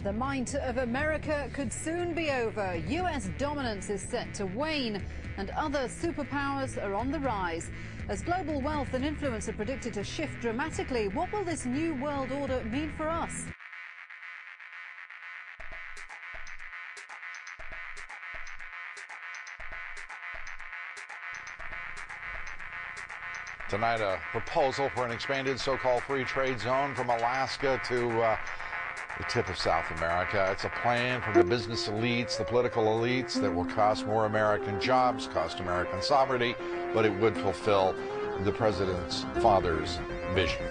The might of America could soon be over. U.S. dominance is set to wane, and other superpowers are on the rise. As global wealth and influence are predicted to shift dramatically, what will this new world order mean for us? Tonight, a proposal for an expanded so-called free trade zone from Alaska to the tip of South America. It's a plan from the business elites, the political elites, that will cost more American jobs, cost American sovereignty, but it would fulfill the president's father's vision.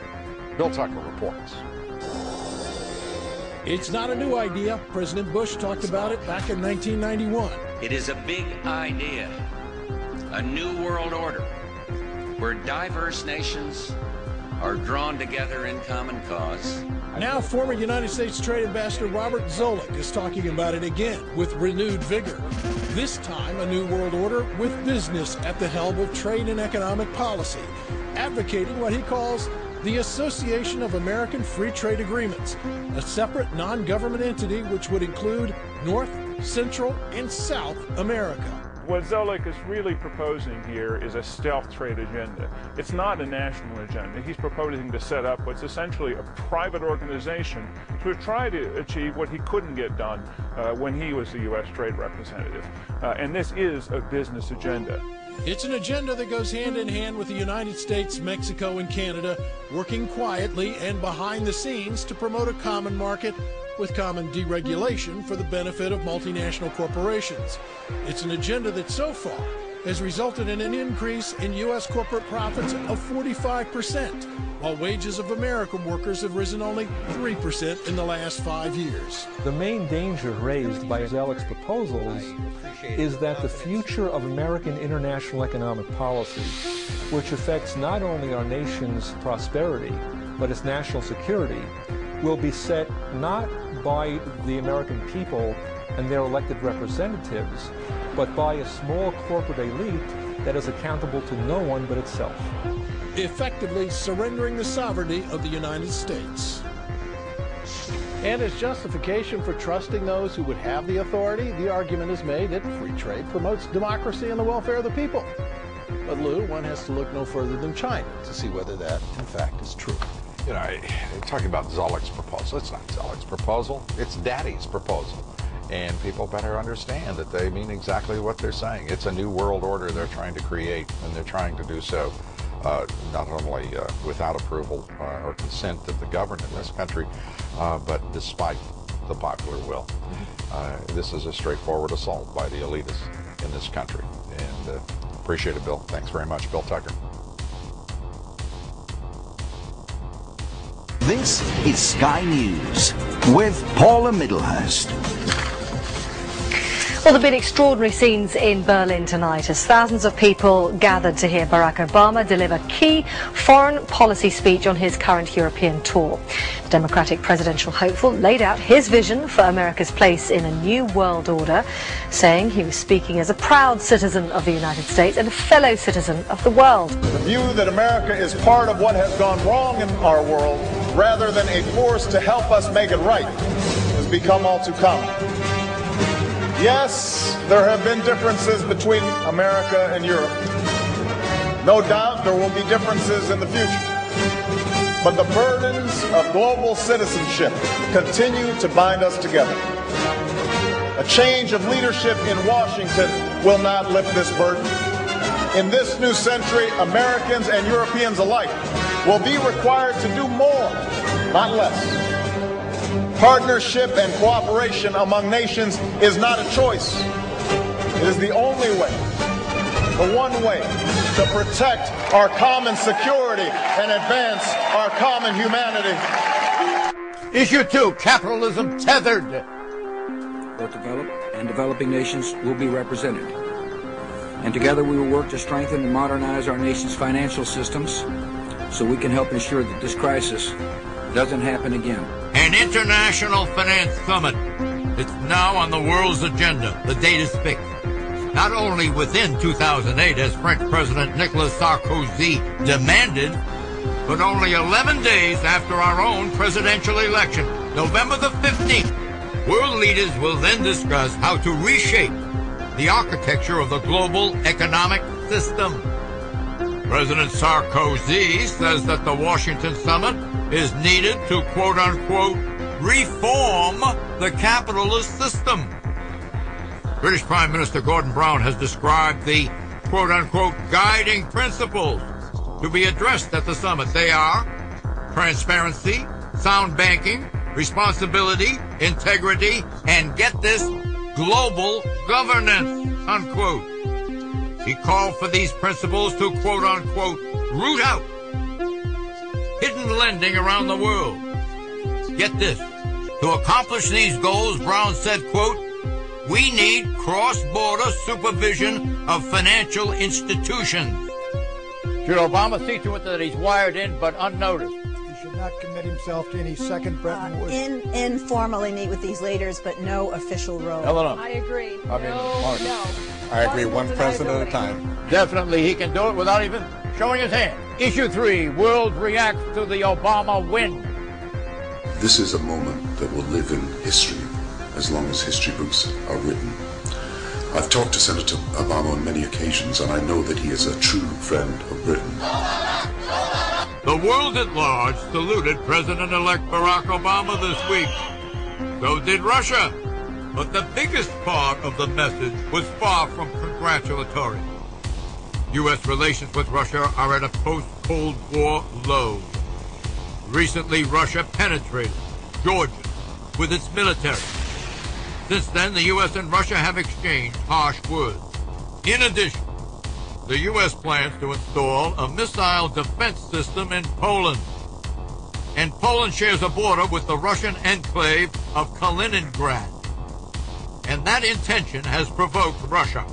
Bill Tucker reports. It's not a new idea. President Bush talked about it back in 1991. It is a big idea, a new world order, where diverse nations are drawn together in common cause. Now, former United States Trade Ambassador Robert Zoellick is talking about it again with renewed vigor. This time, a new world order with business at the helm of trade and economic policy, advocating what he calls the Association of American Free Trade Agreements, a separate non-government entity which would include North, Central, and South America. What Zoellick is really proposing here is a stealth trade agenda. It's not a national agenda. He's proposing to set up what's essentially a private organization to try to achieve what he couldn't get done when he was the U.S. trade representative. And this is a business agenda. It's an agenda that goes hand in hand with the United States, Mexico, and Canada, working quietly and behind the scenes to promote a common market with common deregulation for the benefit of multinational corporations. It's an agenda that so far has resulted in an increase in U.S. corporate profits of 45%, while wages of American workers have risen only 3% in the last 5 years. The main danger raised by Zoellick's proposals is that the future of American international economic policy, which affects not only our nation's prosperity, but its national security, will be set not by the American people and their elected representatives, but by a small corporate elite that is accountable to no one but itself. Effectively surrendering the sovereignty of the United States. And as justification for trusting those who would have the authority, the argument is made that free trade promotes democracy and the welfare of the people. But Lou, one has to look no further than China to see whether that, in fact, is true. You know, talking about Zoellick's proposal, it's not Zoellick's proposal, it's Daddy's proposal. And people better understand that they mean exactly what they're saying. It's a new world order they're trying to create, and they're trying to do so not only without approval or consent of the governed in this country, but despite the popular will. This is a straightforward assault by the elitists in this country. And appreciate it, Bill. Thanks very much. Bill Tucker. This is Sky News with Paula Middlehurst. Well, there have been extraordinary scenes in Berlin tonight as thousands of people gathered to hear Barack Obama deliver key foreign policy speech on his current European tour. The Democratic presidential hopeful laid out his vision for America's place in a new world order, saying he was speaking as a proud citizen of the United States and a fellow citizen of the world. The view that America is part of what has gone wrong in our world, rather than a force to help us make it right, has become all too common. Yes, there have been differences between America and Europe. No doubt there will be differences in the future. But the burdens of global citizenship continue to bind us together. A change of leadership in Washington will not lift this burden. In this new century, Americans and Europeans alike will be required to do more, not less. Partnership and cooperation among nations is not a choice. It is the only way, the one way, to protect our common security and advance our common humanity. Issue 2, capitalism tethered. Both developed and developing nations will be represented. And together we will work to strengthen and modernize our nation's financial systems so we can help ensure that this crisis doesn't happen again. An international finance summit. It's now on the world's agenda. The date is fixed. Not only within 2008, as French President Nicolas Sarkozy demanded, but only 11 days after our own presidential election, November the 15th. World leaders will then discuss how to reshape the architecture of the global economic system. President Sarkozy says that the Washington summit is needed to, quote-unquote, reform the capitalist system. British Prime Minister Gordon Brown has described the, quote-unquote, guiding principles to be addressed at the summit. They are transparency, sound banking, responsibility, integrity, and get this, global governance, unquote. He called for these principles to, quote-unquote, root out hidden lending around the world. Get this. To accomplish these goals, Brown said, quote, we need cross-border supervision of financial institutions. Should Obama see to it that he's wired in but unnoticed? He should not commit himself to any second Bretton Woods. Informally meet with these leaders, but no official role. Eleanor. I agree. No. I agree, one president at a time. Definitely he can do it without even showing his hand. Issue 3, world reacts to the Obama win. This is a moment that will live in history as long as history books are written. I've talked to Senator Obama on many occasions, and I know that he is a true friend of Britain. The world at large saluted President-elect Barack Obama this week. So did Russia. But the biggest part of the message was far from congratulatory. U.S. relations with Russia are at a post-Cold War low. Recently, Russia penetrated Georgia with its military. Since then, the U.S. and Russia have exchanged harsh words. In addition, the U.S. plans to install a missile defense system in Poland. And Poland shares a border with the Russian enclave of Kaliningrad. And that intention has provoked Russia.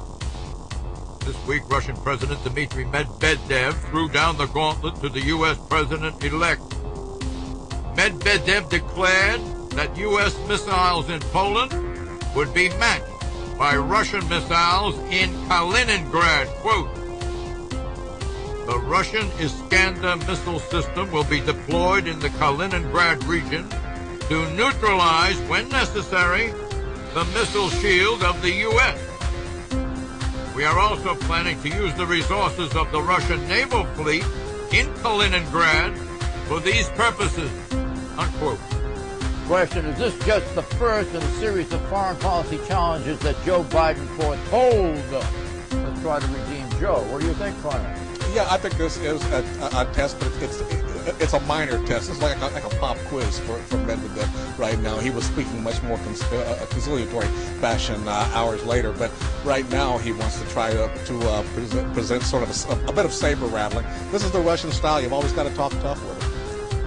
This week, Russian President Dmitry Medvedev threw down the gauntlet to the U.S. President-elect. Medvedev declared that U.S. missiles in Poland would be matched by Russian missiles in Kaliningrad. Quote, the Russian Iskander missile system will be deployed in the Kaliningrad region to neutralize, when necessary, the missile shield of the U.S. We are also planning to use the resources of the Russian naval fleet in Kaliningrad for these purposes, unquote. Question, is this just the first in a series of foreign policy challenges that Joe Biden foretold to try to redeem Joe? What do you think, Connor? Yeah, I think this is a test, but it's a minor test. It's like a pop quiz for Medvedev right now. He was speaking much more conciliatory fashion hours later, but right now he wants to try to present sort of a bit of saber rattling. This is the Russian style. You've always got to talk tough with him.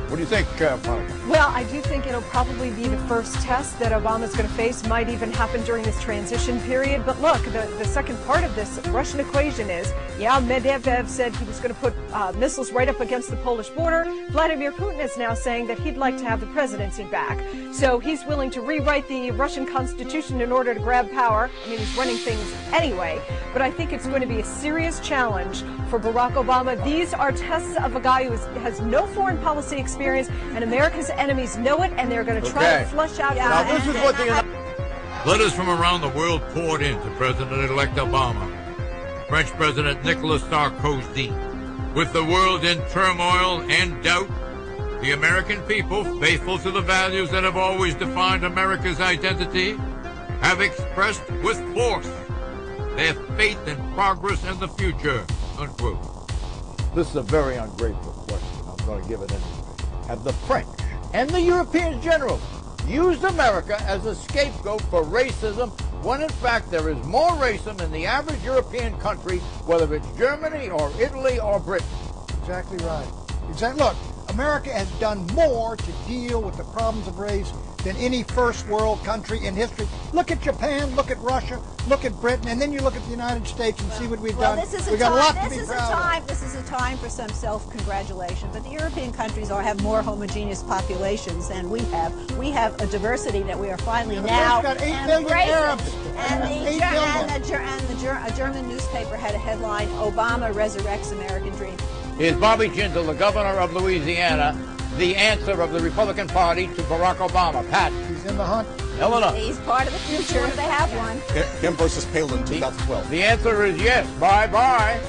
What do you think, Monica? Well, I do think it'll probably be the first test that Obama's going to face. Might even happen during this transition period. But look, the second part of this Russian equation is, yeah, Medvedev said he was going to put missiles right up against the Polish border. Vladimir Putin is now saying that he'd like to have the presidency back. So he's willing to rewrite the Russian constitution in order to grab power. I mean, he's running things anyway. But I think it's going to be a serious challenge for Barack Obama. These are tests of a guy who has no foreign policy experience, and America's enemies know it, and they're going to try to flush out. Now, this is what letters from around the world poured into President-elect Obama. French President Nicolas Sarkozy. With the world in turmoil and doubt, the American people, faithful to the values that have always defined America's identity, have expressed with force their faith in progress and the future, unquote. This is a very ungrateful question. I'm going to give it anyway. Have the French and the Europeans generally used America as a scapegoat for racism when in fact there is more racism in the average European country, whether it's Germany or Italy or Britain? Exactly right. Look, America has done more to deal with the problems of race than any first world country in history. Look at Japan, look at Russia, look at Britain, and then you look at the United States and see what we've done. This is a time for some self-congratulation, but the European countries have more homogeneous populations than we have. We have a diversity that we are finally now got 8 billion Arabs. A German newspaper had a headline, Obama resurrects American dream. Is Bobby Jindal, the governor of Louisiana, the answer of the Republican Party to Barack Obama? Pat? He's in the hunt. Helena. He's part of the future if they have one. Him versus Palin in 2012. The answer is yes. Bye-bye.